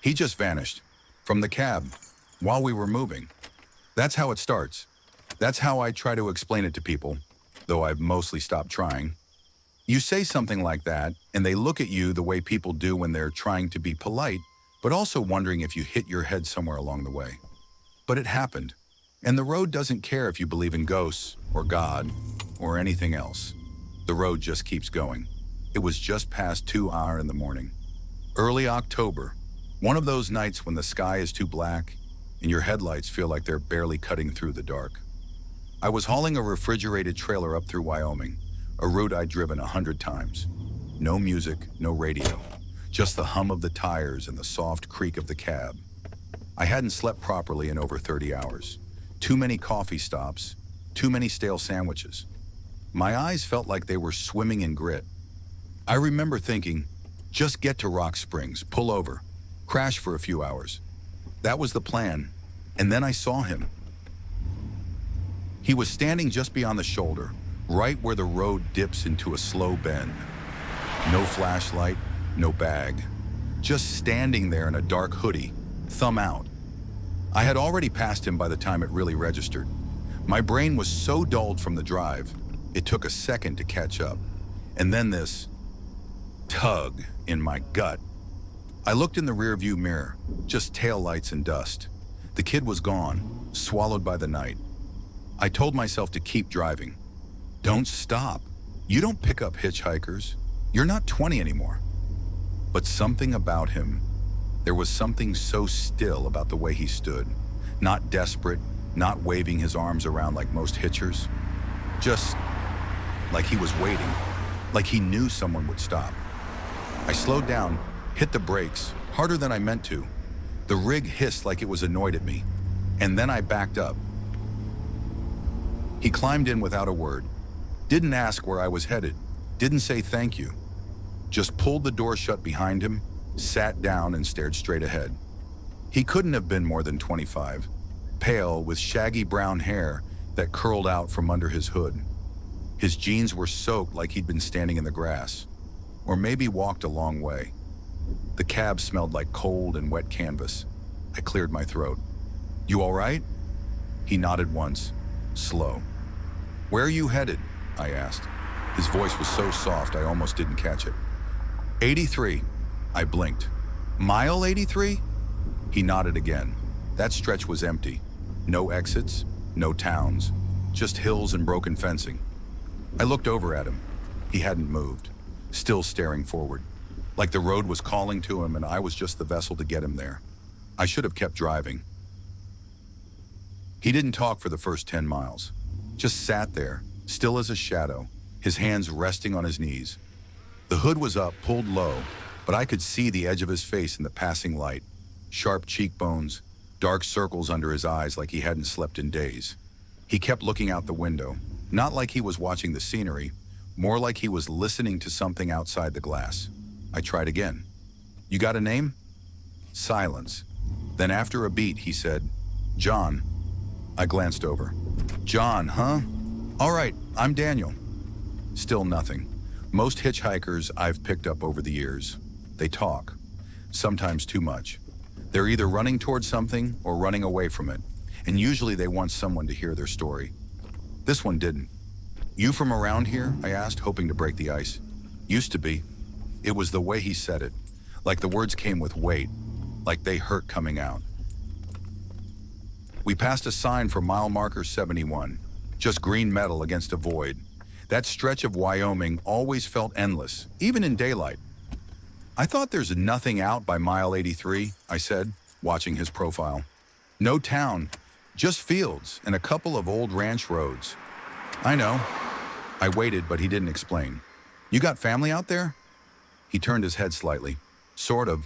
He just vanished. From the cab. While we were moving. That's how it starts. That's how I try to explain it to people, though I've mostly stopped trying. You say something like that, and they look at you the way people do when they're trying to be polite, but also wondering if you hit your head somewhere along the way. But it happened. And the road doesn't care if you believe in ghosts, or God, or anything else. The road just keeps going. It was just past 2 hours in the morning. Early October. One of those nights when the sky is too black, and your headlights feel like they're barely cutting through the dark. I was hauling a refrigerated trailer up through Wyoming, a route I'd driven 100 times. No music, no radio, just the hum of the tires and the soft creak of the cab. I hadn't slept properly in over 30 hours. Too many coffee stops, too many stale sandwiches. My eyes felt like they were swimming in grit. I remember thinking, just get to Rock Springs, pull over, crash for a few hours. That was the plan, and then I saw him. He was standing just beyond the shoulder, right where the road dips into a slow bend. No flashlight, no bag. Just standing there in a dark hoodie, thumb out. I had already passed him by the time it really registered. My brain was so dulled from the drive, it took a second to catch up. And then this tug in my gut. I looked in the rearview mirror, just taillights and dust. The kid was gone, swallowed by the night. I told myself to keep driving. Don't stop. You don't pick up hitchhikers. You're not 20 anymore. But something about him, there was something so still about the way he stood. Not desperate, not waving his arms around like most hitchers. Just like he was waiting, like he knew someone would stop. I slowed down, hit the brakes, harder than I meant to. The rig hissed like it was annoyed at me, and then I backed up. He climbed in without a word, didn't ask where I was headed, didn't say thank you. Just pulled the door shut behind him, sat down and stared straight ahead. He couldn't have been more than 25, pale with shaggy brown hair that curled out from under his hood. His jeans were soaked like he'd been standing in the grass, or maybe walked a long way. The cab smelled like cold and wet canvas. I cleared my throat. You all right? He nodded once, slow. Where are you headed? I asked. His voice was so soft I almost didn't catch it. 83. I blinked. Mile 83? He nodded again. That stretch was empty. No exits, no towns, just hills and broken fencing. I looked over at him. He hadn't moved, still staring forward, like the road was calling to him and I was just the vessel to get him there. I should have kept driving. He didn't talk for the first 10 miles, just sat there, still as a shadow, his hands resting on his knees. The hood was up, pulled low, but I could see the edge of his face in the passing light, sharp cheekbones, dark circles under his eyes like he hadn't slept in days. He kept looking out the window, not like he was watching the scenery, more like he was listening to something outside the glass. I tried again. You got a name? Silence. Then after a beat, he said, John. I glanced over. John, huh? All right, I'm Daniel. Still nothing. Most hitchhikers I've picked up over the years, they talk, sometimes too much. They're either running towards something or running away from it, and usually they want someone to hear their story. This one didn't. You from around here? I asked, hoping to break the ice. Used to be. It was the way he said it, like the words came with weight, like they hurt coming out. We passed a sign for mile marker 71, just green metal against a void. That stretch of Wyoming always felt endless, even in daylight. I thought there's nothing out by mile 83, I said, watching his profile. No town, just fields and a couple of old ranch roads. I know. I waited, but he didn't explain. You got family out there? He turned his head slightly. Sort of.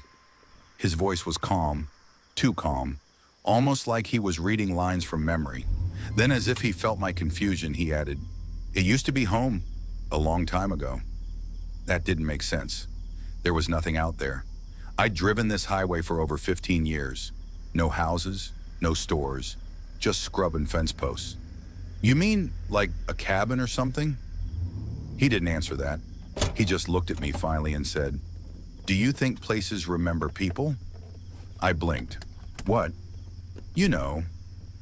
His voice was calm, too calm, almost like he was reading lines from memory. Then, as if he felt my confusion, he added, It used to be home, a long time ago. That didn't make sense. There was nothing out there. I'd driven this highway for over 15 years. No houses, no stores, just scrub and fence posts. You mean like a cabin or something? He didn't answer that. He just looked at me finally and said, Do you think places remember people? I blinked. What? You know,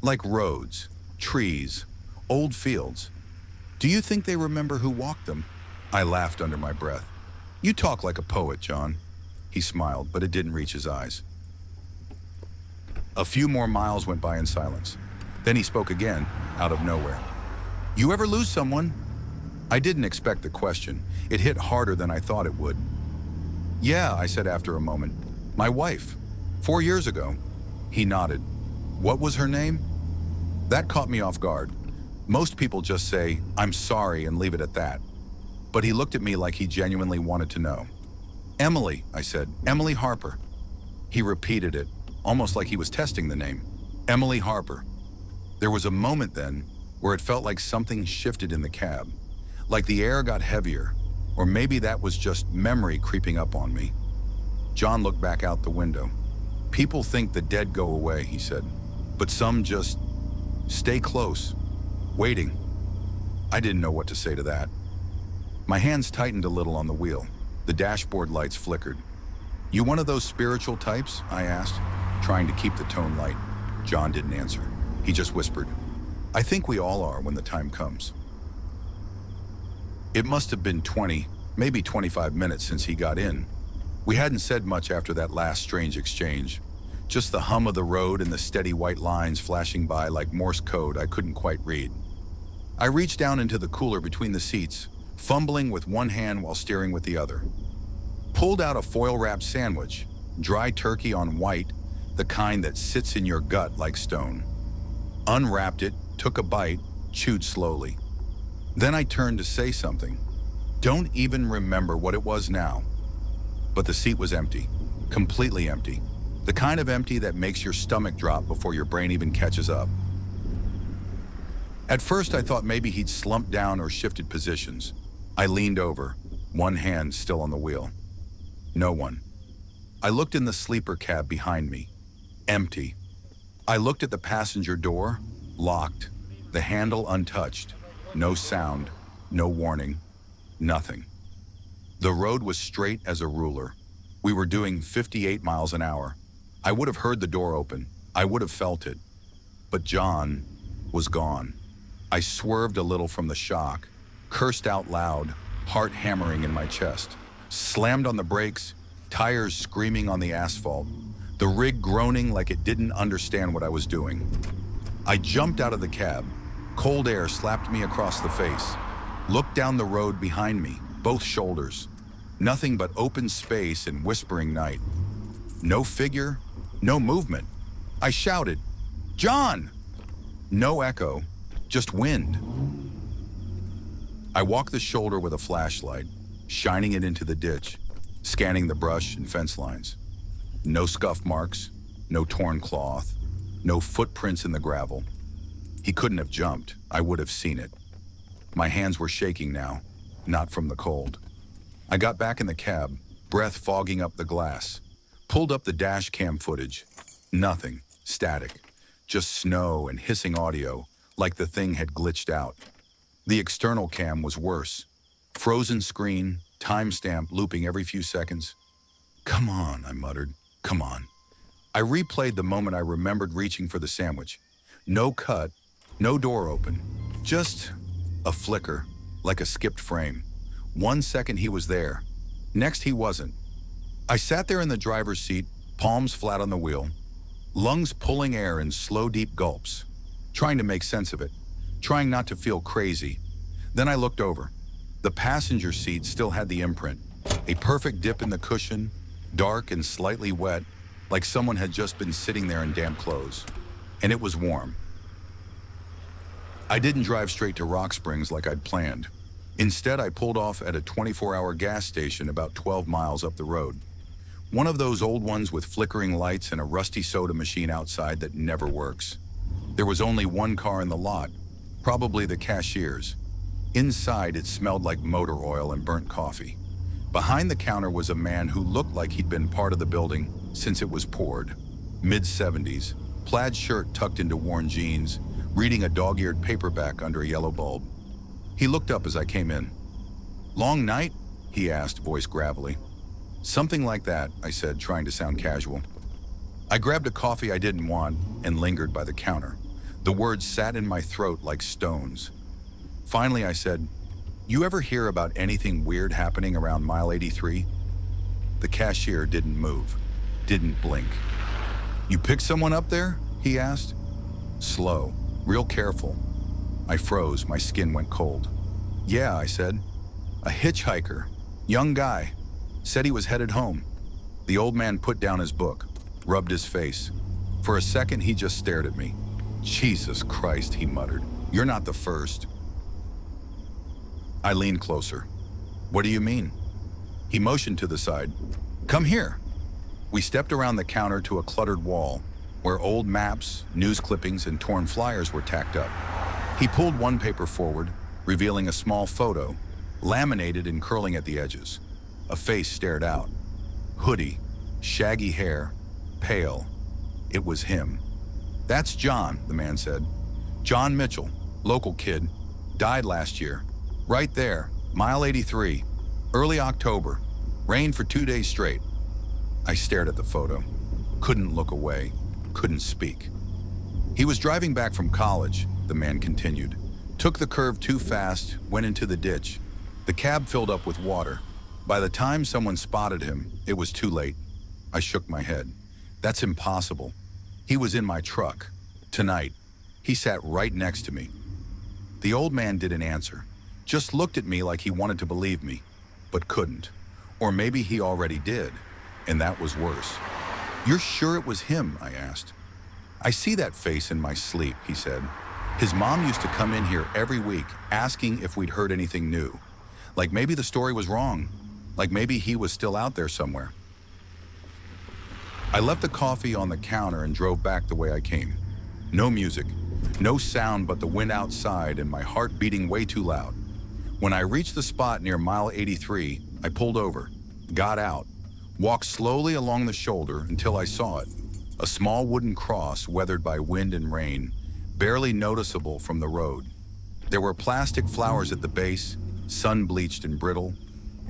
like roads, trees, old fields. Do you think they remember who walked them? I laughed under my breath. You talk like a poet, John. He smiled, but it didn't reach his eyes. A few more miles went by in silence. Then he spoke again, out of nowhere. You ever lose someone? I didn't expect the question. It hit harder than I thought it would. Yeah, I said after a moment. My wife. 4 years ago. He nodded. What was her name? That caught me off guard. Most people just say, I'm sorry, and leave it at that. But he looked at me like he genuinely wanted to know. Emily, I said. Emily Harper. He repeated it, almost like he was testing the name. Emily Harper. There was a moment then where it felt like something shifted in the cab, like the air got heavier, or maybe that was just memory creeping up on me. John looked back out the window. People think the dead go away, he said, but some just stay close, waiting. I didn't know what to say to that. My hands tightened a little on the wheel. The dashboard lights flickered. You one of those spiritual types? I asked, trying to keep the tone light. John didn't answer. He just whispered, I think we all are when the time comes. It must have been 20, maybe 25 minutes since he got in. We hadn't said much after that last strange exchange. Just the hum of the road and the steady white lines flashing by like Morse code I couldn't quite read. I reached down into the cooler between the seats, fumbling with one hand while steering with the other. Pulled out a foil-wrapped sandwich, dry turkey on white, the kind that sits in your gut like stone. Unwrapped it, took a bite, chewed slowly. Then I turned to say something. Don't even remember what it was now. But the seat was empty, completely empty. The kind of empty that makes your stomach drop before your brain even catches up. At first I thought maybe he'd slumped down or shifted positions. I leaned over, one hand still on the wheel. No one. I looked in the sleeper cab behind me. Empty. I looked at the passenger door, locked, the handle untouched. No sound, no warning, nothing. The road was straight as a ruler. We were doing 58 miles an hour. I would have heard the door open. I would have felt it. But John was gone. I swerved a little from the shock, cursed out loud, heart hammering in my chest, slammed on the brakes, tires screaming on the asphalt, the rig groaning like it didn't understand what I was doing. I jumped out of the cab. Cold air slapped me across the face. Looked down the road behind me, both shoulders. Nothing but open space and whispering night. No figure, no movement. I shouted, John! No echo, just wind. I walked the shoulder with a flashlight, shining it into the ditch, scanning the brush and fence lines. No scuff marks, no torn cloth, no footprints in the gravel. He couldn't have jumped. I would have seen it. My hands were shaking now, not from the cold. I got back in the cab, breath fogging up the glass. Pulled up the dash cam footage. Nothing. Static. Just snow and hissing audio, like the thing had glitched out. The external cam was worse. Frozen screen, timestamp looping every few seconds. Come on, I muttered. Come on. I replayed the moment I remembered reaching for the sandwich. No cut, no door open. Just a flicker, like a skipped frame. 1 second he was there. Next he wasn't. I sat there in the driver's seat, palms flat on the wheel, lungs pulling air in slow, deep gulps, trying to make sense of it, trying not to feel crazy. Then I looked over. The passenger seat still had the imprint, a perfect dip in the cushion, dark and slightly wet, like someone had just been sitting there in damp clothes. And it was warm. I didn't drive straight to Rock Springs like I'd planned. Instead, I pulled off at a 24-hour gas station about 12 miles up the road. One of those old ones with flickering lights and a rusty soda machine outside that never works. There was only one car in the lot, probably the cashier's. Inside, it smelled like motor oil and burnt coffee. Behind the counter was a man who looked like he'd been part of the building since it was poured. Mid-70s, plaid shirt tucked into worn jeans, reading a dog-eared paperback under a yellow bulb. He looked up as I came in. Long night? He asked, voice gravelly. Something like that, I said, trying to sound casual. I grabbed a coffee I didn't want and lingered by the counter. The words sat in my throat like stones. Finally, I said, "You ever hear about anything weird happening around mile 83? The cashier didn't move, didn't blink. "You picked someone up there?" he asked. Slow, real careful. I froze, my skin went cold. "Yeah," I said. "A hitchhiker, young guy, said he was headed home." The old man put down his book, rubbed his face. For a second, he just stared at me. "Jesus Christ," he muttered. "You're not the first." I leaned closer. "What do you mean?" He motioned to the side. "Come here." We stepped around the counter to a cluttered wall where old maps, news clippings, and torn flyers were tacked up. He pulled one paper forward, revealing a small photo, laminated and curling at the edges. A face stared out. Hoodie, shaggy hair, pale. It was him. "That's John," the man said. "John Mitchell, local kid, died last year. Right there, mile 83, early October. Rained for 2 days straight." I stared at the photo. Couldn't look away, couldn't speak. "He was driving back from college," the man continued. "Took the curve too fast, went into the ditch. The cab filled up with water. By the time someone spotted him, it was too late." I shook my head. "That's impossible. He was in my truck. Tonight. He sat right next to me." The old man didn't answer, just looked at me like he wanted to believe me, but couldn't. Or maybe he already did, and that was worse. "You're sure it was him?" I asked. "I see that face in my sleep," he said. "His mom used to come in here every week asking if we'd heard anything new. Like maybe the story was wrong. Like maybe he was still out there somewhere." I left the coffee on the counter and drove back the way I came. No music, no sound but the wind outside and my heart beating way too loud. When I reached the spot near mile 83, I pulled over, got out, walked slowly along the shoulder until I saw it. A small wooden cross weathered by wind and rain, barely noticeable from the road. There were plastic flowers at the base, sun-bleached and brittle,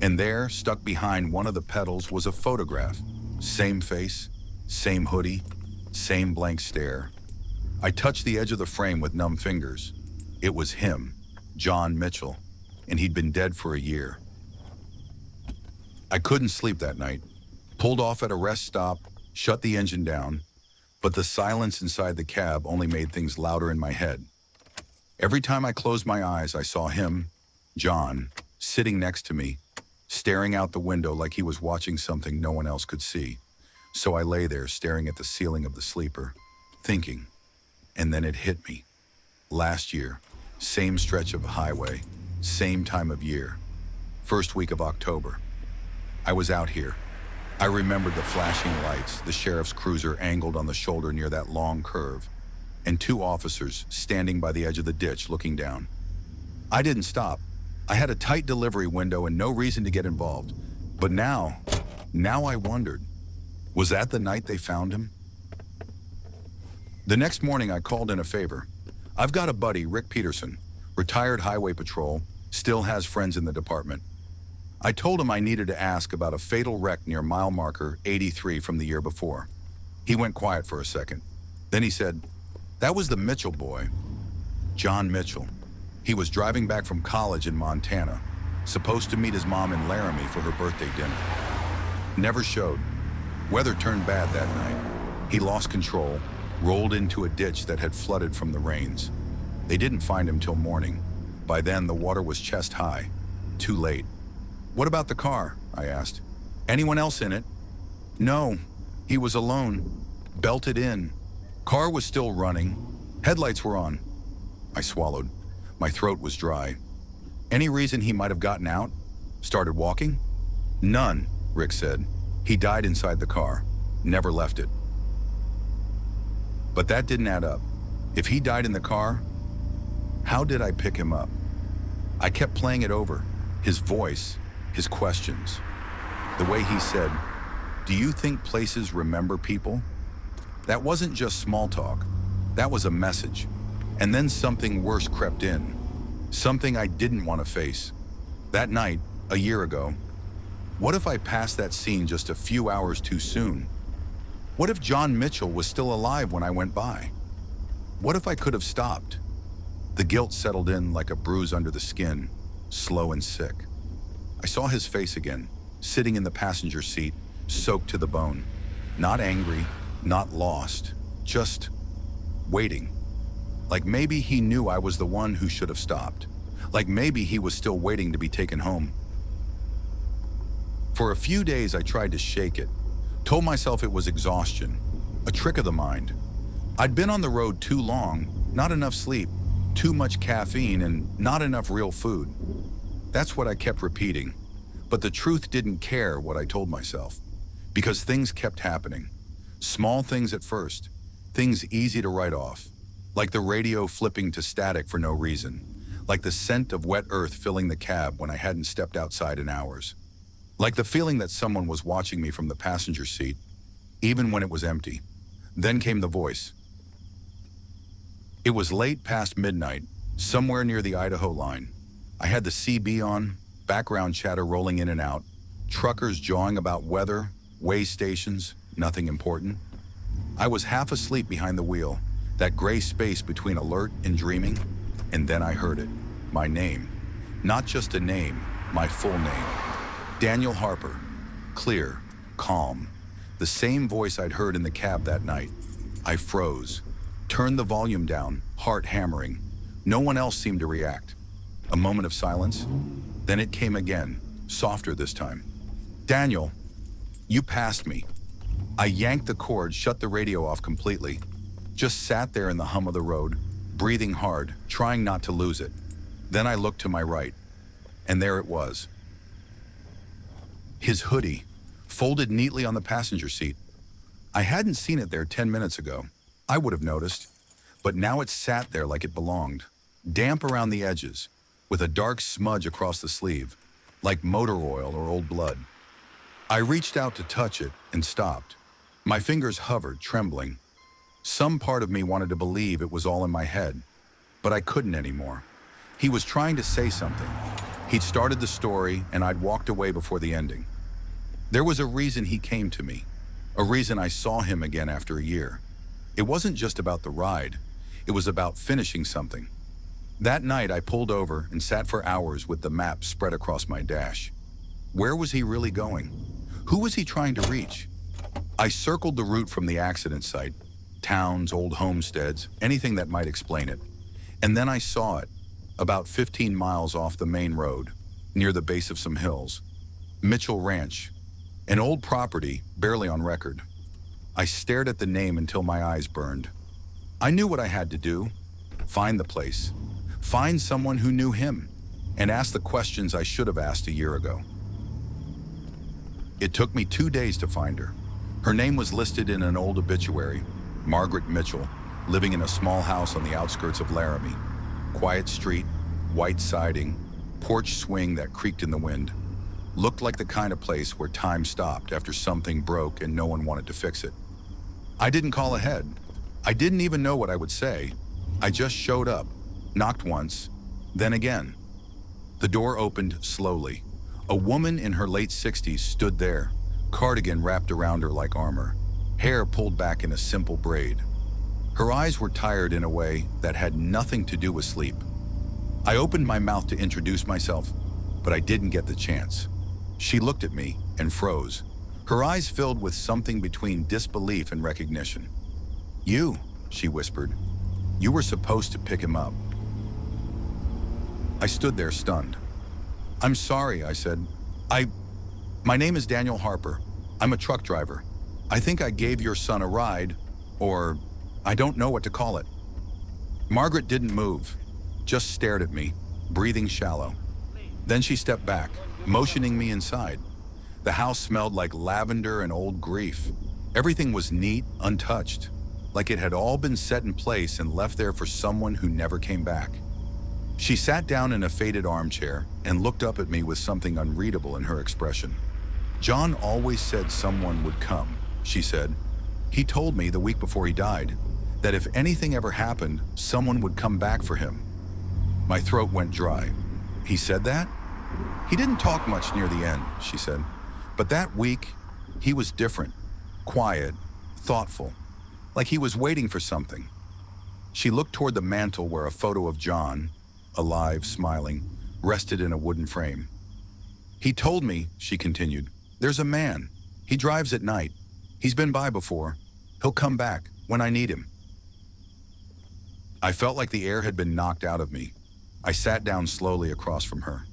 and there, stuck behind one of the petals, was a photograph. Same face, same hoodie, same blank stare. I touched the edge of the frame with numb fingers. It was him, John Mitchell, and he'd been dead for a year. I couldn't sleep that night. Pulled off at a rest stop, shut the engine down, but the silence inside the cab only made things louder in my head. Every time I closed my eyes, I saw him, John, sitting next to me, staring out the window like he was watching something no one else could see. So I lay there staring at the ceiling of the sleeper, thinking, and then it hit me. Last year, same stretch of highway, same time of year, first week of October. I was out here. I remembered the flashing lights, the sheriff's cruiser angled on the shoulder near that long curve, and 2 officers standing by the edge of the ditch looking down. I didn't stop. I had a tight delivery window and no reason to get involved. But now I wondered, was that the night they found him? The next morning I called in a favor. I've got a buddy, Rick Peterson, retired highway patrol, still has friends in the department. I told him I needed to ask about a fatal wreck near mile marker 83 from the year before. He went quiet for a second. Then he said, "That was the Mitchell boy, John Mitchell. He was driving back from college in Montana, supposed to meet his mom in Laramie for her birthday dinner. Never showed. Weather turned bad that night. He lost control, rolled into a ditch that had flooded from the rains. They didn't find him till morning. By then, the water was chest high. Too late." "What about the car?" I asked. "Anyone else in it?" "No, he was alone, belted in. Car was still running. Headlights were on." I swallowed. My throat was dry. "Any reason he might have gotten out? Started walking?" "None," Rick said. "He died inside the car. Never left it." But that didn't add up. If he died in the car, how did I pick him up? I kept playing it over. His voice, his questions. The way he said, "Do you think places remember people?" That wasn't just small talk. That was a message. And then something worse crept in. Something I didn't want to face. That night, a year ago, what if I passed that scene just a few hours too soon? What if John Mitchell was still alive when I went by? What if I could have stopped? The guilt settled in like a bruise under the skin, slow and sick. I saw his face again, sitting in the passenger seat, soaked to the bone. Not angry, not lost, just waiting. Like maybe he knew I was the one who should have stopped. Like maybe he was still waiting to be taken home. For a few days I tried to shake it, told myself it was exhaustion, a trick of the mind. I'd been on the road too long, not enough sleep, too much caffeine, and not enough real food. That's what I kept repeating. But the truth didn't care what I told myself, because things kept happening. Small things at first, things easy to write off, like the radio flipping to static for no reason, like the scent of wet earth filling the cab when I hadn't stepped outside in hours, like the feeling that someone was watching me from the passenger seat, even when it was empty. Then came the voice. It was late past midnight, somewhere near the Idaho line. I had the CB on, background chatter rolling in and out, truckers jawing about weather, way stations, nothing important. I was half asleep behind the wheel, that gray space between alert and dreaming, and then I heard it. My name. Not just a name, my full name. Daniel Harper. Clear, calm. The same voice I'd heard in the cab that night. I froze, turned the volume down, heart hammering. No one else seemed to react. A moment of silence. Then it came again, softer this time. Daniel, you passed me. I yanked the cord, shut the radio off completely. Just sat there in the hum of the road, breathing hard, trying not to lose it. Then I looked to my right, and there it was. His hoodie, folded neatly on the passenger seat. I hadn't seen it there 10 minutes ago. I would have noticed, but now it sat there like it belonged, damp around the edges, with a dark smudge across the sleeve, like motor oil or old blood. I reached out to touch it and stopped. My fingers hovered, trembling. Some part of me wanted to believe it was all in my head, but I couldn't anymore. He was trying to say something. He'd started the story, and I'd walked away before the ending. There was a reason he came to me, a reason I saw him again after a year. It wasn't just about the ride. It was about finishing something. That night, I pulled over and sat for hours with the map spread across my dash. Where was he really going? Who was he trying to reach? I circled the route from the accident site, towns, old homesteads, anything that might explain it. And then I saw it, about 15 miles off the main road, near the base of some hills. Mitchell Ranch, an old property, barely on record. I stared at the name until my eyes burned. I knew what I had to do. Find the place. Find someone who knew him, and ask the questions I should have asked a year ago. It took me 2 days to find her. Her name was listed in an old obituary, Margaret Mitchell, living in a small house on the outskirts of Laramie. Quiet street, white siding, porch swing that creaked in the wind. Looked like the kind of place where time stopped after something broke and no one wanted to fix it. I didn't call ahead. I didn't even know what I would say. I just showed up, knocked once, then again. The door opened slowly. A woman in her late 60s stood there, cardigan wrapped around her like armor, hair pulled back in a simple braid. Her eyes were tired in a way that had nothing to do with sleep. I opened my mouth to introduce myself, but I didn't get the chance. She looked at me and froze, her eyes filled with something between disbelief and recognition. "You," she whispered. "You were supposed to pick him up." I stood there stunned. "I'm sorry," I said. My name is Daniel Harper. I'm a truck driver. I think I gave your son a ride, or I don't know what to call it." Margaret didn't move, just stared at me, breathing shallow. Then she stepped back, motioning me inside. The house smelled like lavender and old grief. Everything was neat, untouched, like it had all been set in place and left there for someone who never came back. She sat down in a faded armchair and looked up at me with something unreadable in her expression. "John always said someone would come," she said. "He told me the week before he died that if anything ever happened, someone would come back for him." My throat went dry. "He said that?" "He didn't talk much near the end," she said. "But that week, he was different. Quiet, thoughtful, like he was waiting for something. She looked toward the mantel where a photo of John, alive, smiling, rested in a wooden frame. He told me, she continued, there's a man. He drives at night. He's been by before. He'll come back when I need him. I felt like the air had been knocked out of me. I sat down slowly across from her.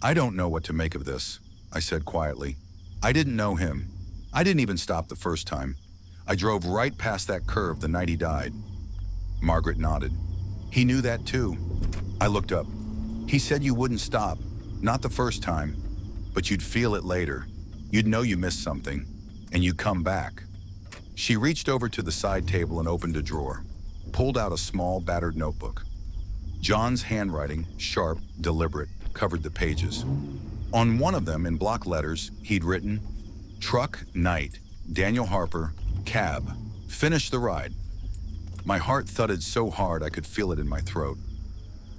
I don't know what to make of this, I said quietly. I didn't know him. I didn't even stop the first time. I drove right past that curve the night he died. Margaret nodded. He knew that too. I looked up. He said you wouldn't stop, not the first time, but you'd feel it later. You'd know you missed something, and you'd come back. She reached over to the side table and opened a drawer, pulled out a small, battered notebook. John's handwriting, sharp, deliberate, covered the pages. On one of them, in block letters, he'd written, Truck, Night, Daniel Harper, Cab, finish the ride. My heart thudded so hard I could feel it in my throat.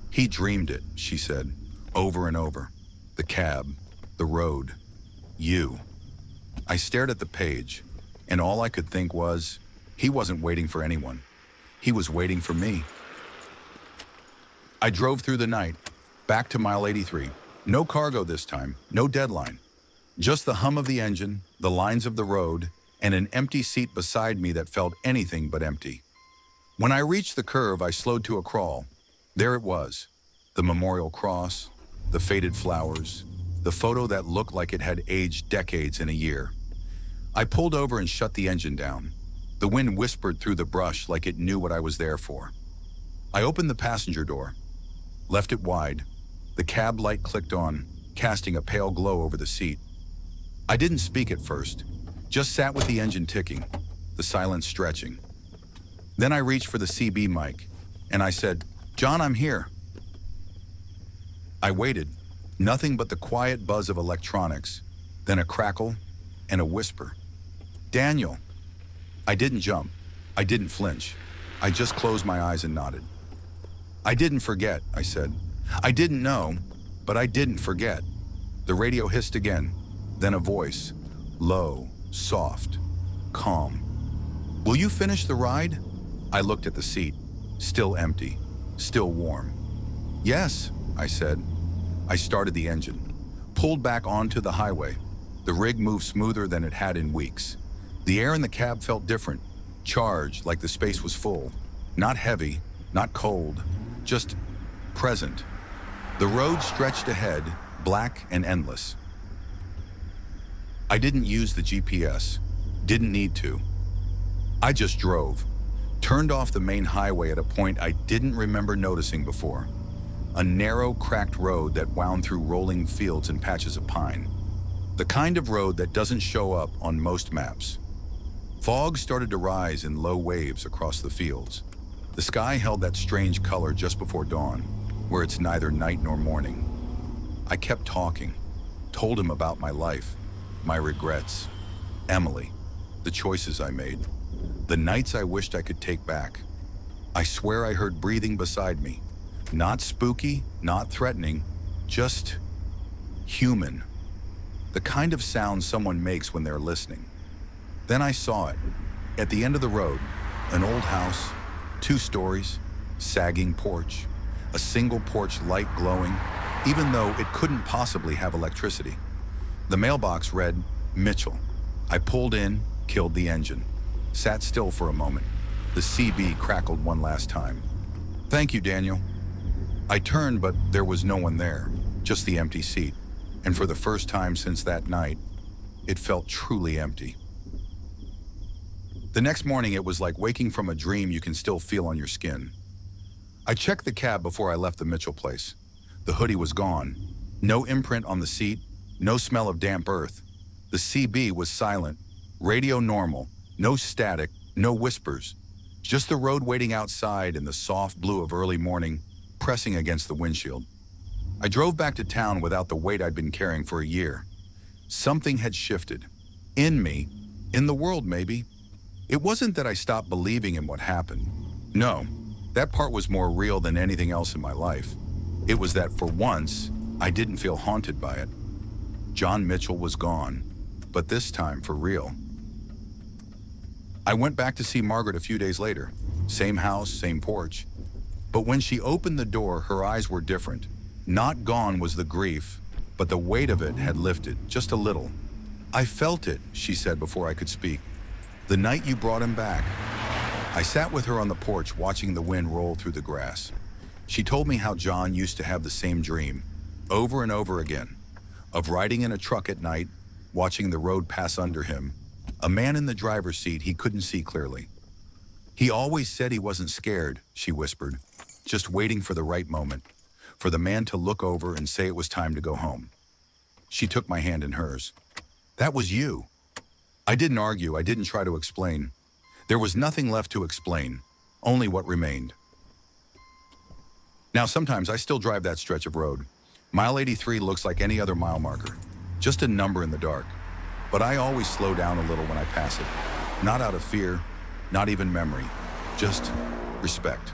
He dreamed it, she said, over and over. The cab, the road, you. I stared at the page, and all I could think was, he wasn't waiting for anyone. He was waiting for me. I drove through the night, back to mile 83. No cargo this time, no deadline. Just the hum of the engine, the lines of the road, and an empty seat beside me that felt anything but empty. When I reached the curve, I slowed to a crawl. There it was, the memorial cross, the faded flowers, the photo that looked like it had aged decades in a year. I pulled over and shut the engine down. The wind whispered through the brush like it knew what I was there for. I opened the passenger door, left it wide. The cab light clicked on, casting a pale glow over the seat. I didn't speak at first, just sat with the engine ticking, the silence stretching. Then I reached for the CB mic, and I said, John, I'm here. I waited, nothing but the quiet buzz of electronics, then a crackle and a whisper. Daniel. I didn't jump. I didn't flinch. I just closed my eyes and nodded. I didn't forget, I said. I didn't know, but I didn't forget. The radio hissed again, then a voice, low, soft, calm. Will you finish the ride? I looked at the seat, still empty, still warm. Yes, I said. I started the engine, pulled back onto the highway. The rig moved smoother than it had in weeks. The air in the cab felt different, charged like the space was full. Not heavy, not cold, just present. The road stretched ahead, black and endless. I didn't use the GPS, didn't need to. I just drove, turned off the main highway at a point I didn't remember noticing before. A narrow, cracked road that wound through rolling fields and patches of pine. The kind of road that doesn't show up on most maps. Fog started to rise in low waves across the fields. The sky held that strange color just before dawn, where it's neither night nor morning. I kept talking, told him about my life, my regrets, Emily, the choices I made, the nights I wished I could take back. I swear I heard breathing beside me. Not spooky, not threatening, just human. The kind of sound someone makes when they're listening. Then I saw it. At the end of the road, an old house, 2 stories, sagging porch, a single porch light glowing, even though it couldn't possibly have electricity. The mailbox read, Mitchell. I pulled in, killed the engine, sat still for a moment. The CB crackled one last time. Thank you, Daniel. I turned, but there was no one there, just the empty seat. And for the first time since that night, it felt truly empty. The next morning, it was like waking from a dream you can still feel on your skin. I checked the cab before I left the Mitchell place. The hoodie was gone. No imprint on the seat, no smell of damp earth. The CB was silent, radio normal, no static, no whispers. Just the road waiting outside and the soft blue of early morning pressing against the windshield. I drove back to town without the weight I'd been carrying for a year. Something had shifted. In me, in the world maybe. It wasn't that I stopped believing in what happened. No, that part was more real than anything else in my life. It was that for once, I didn't feel haunted by it. John Mitchell was gone, but this time for real. I went back to see Margaret a few days later. Same house, same porch. But when she opened the door, her eyes were different. Not gone was the grief, but the weight of it had lifted, just a little. I felt it, she said before I could speak. The night you brought him back. I sat with her on the porch watching the wind roll through the grass. She told me how John used to have the same dream, over and over again, of riding in a truck at night, watching the road pass under him, a man in the driver's seat he couldn't see clearly. He always said he wasn't scared, she whispered, just waiting for the right moment, for the man to look over and say it was time to go home. She took my hand in hers. That was you. I didn't argue, I didn't try to explain. There was nothing left to explain, only what remained. Now sometimes I still drive that stretch of road. Mile 83 looks like any other mile marker, just a number in the dark. But I always slow down a little when I pass it. Not out of fear, not even memory, just respect.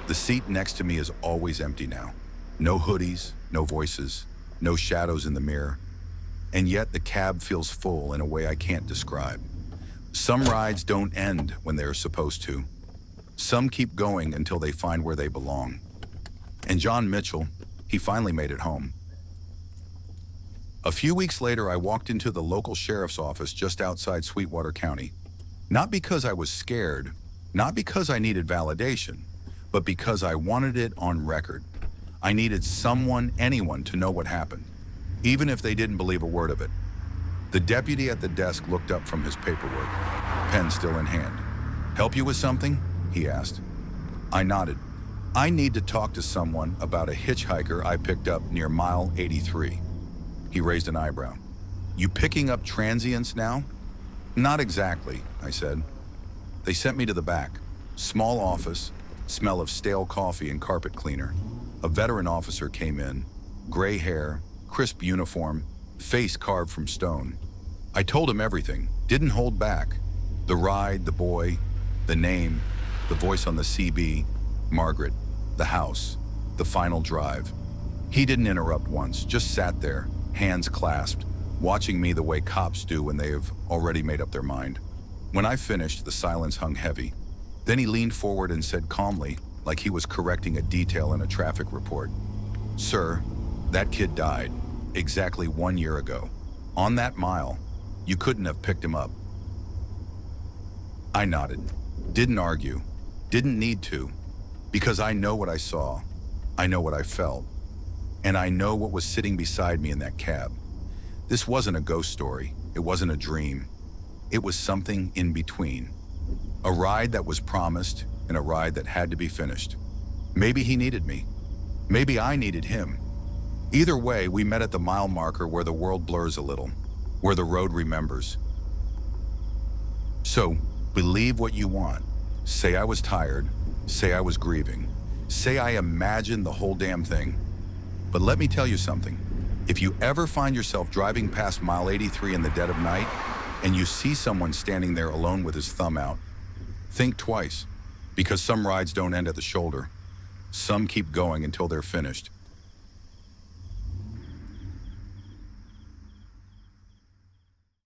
The seat next to me is always empty now. No hoodies, no voices, no shadows in the mirror. And yet the cab feels full in a way I can't describe. Some rides don't end when they're supposed to. Some keep going until they find where they belong. And John Mitchell, he finally made it home. A few weeks later, I walked into the local sheriff's office just outside Sweetwater County. Not because I was scared, not because I needed validation, but because I wanted it on record. I needed someone, anyone, to know what happened, even if they didn't believe a word of it. The deputy at the desk looked up from his paperwork, pen still in hand. "Help you with something?" he asked. I nodded. "I need to talk to someone about a hitchhiker I picked up near mile 83. He raised an eyebrow. "You picking up transients now?" "Not exactly," I said. They sent me to the back. Small office, smell of stale coffee and carpet cleaner. A veteran officer came in, gray hair, crisp uniform, face carved from stone. I told him everything, didn't hold back. The ride, the boy, the name, the voice on the CB, Margaret, the house, the final drive. He didn't interrupt once, just sat there, hands clasped, watching me the way cops do when they have already made up their mind. When I finished, the silence hung heavy. Then he leaned forward and said calmly, like he was correcting a detail in a traffic report, "Sir, that kid died exactly 1 year ago. On that mile, you couldn't have picked him up." I nodded, didn't argue, didn't need to, because I know what I saw, I know what I felt, and I know what was sitting beside me in that cab. This wasn't a ghost story, it wasn't a dream. It was something in between. A ride that was promised and a ride that had to be finished. Maybe he needed me. Maybe I needed him. Either way, we met at the mile marker where the world blurs a little, where the road remembers. So, believe what you want. Say I was tired, say I was grieving, say I imagined the whole damn thing. But let me tell you something. If you ever find yourself driving past mile 83 in the dead of night, and you see someone standing there alone with his thumb out, think twice, because some rides don't end at the shoulder. Some keep going until they're finished.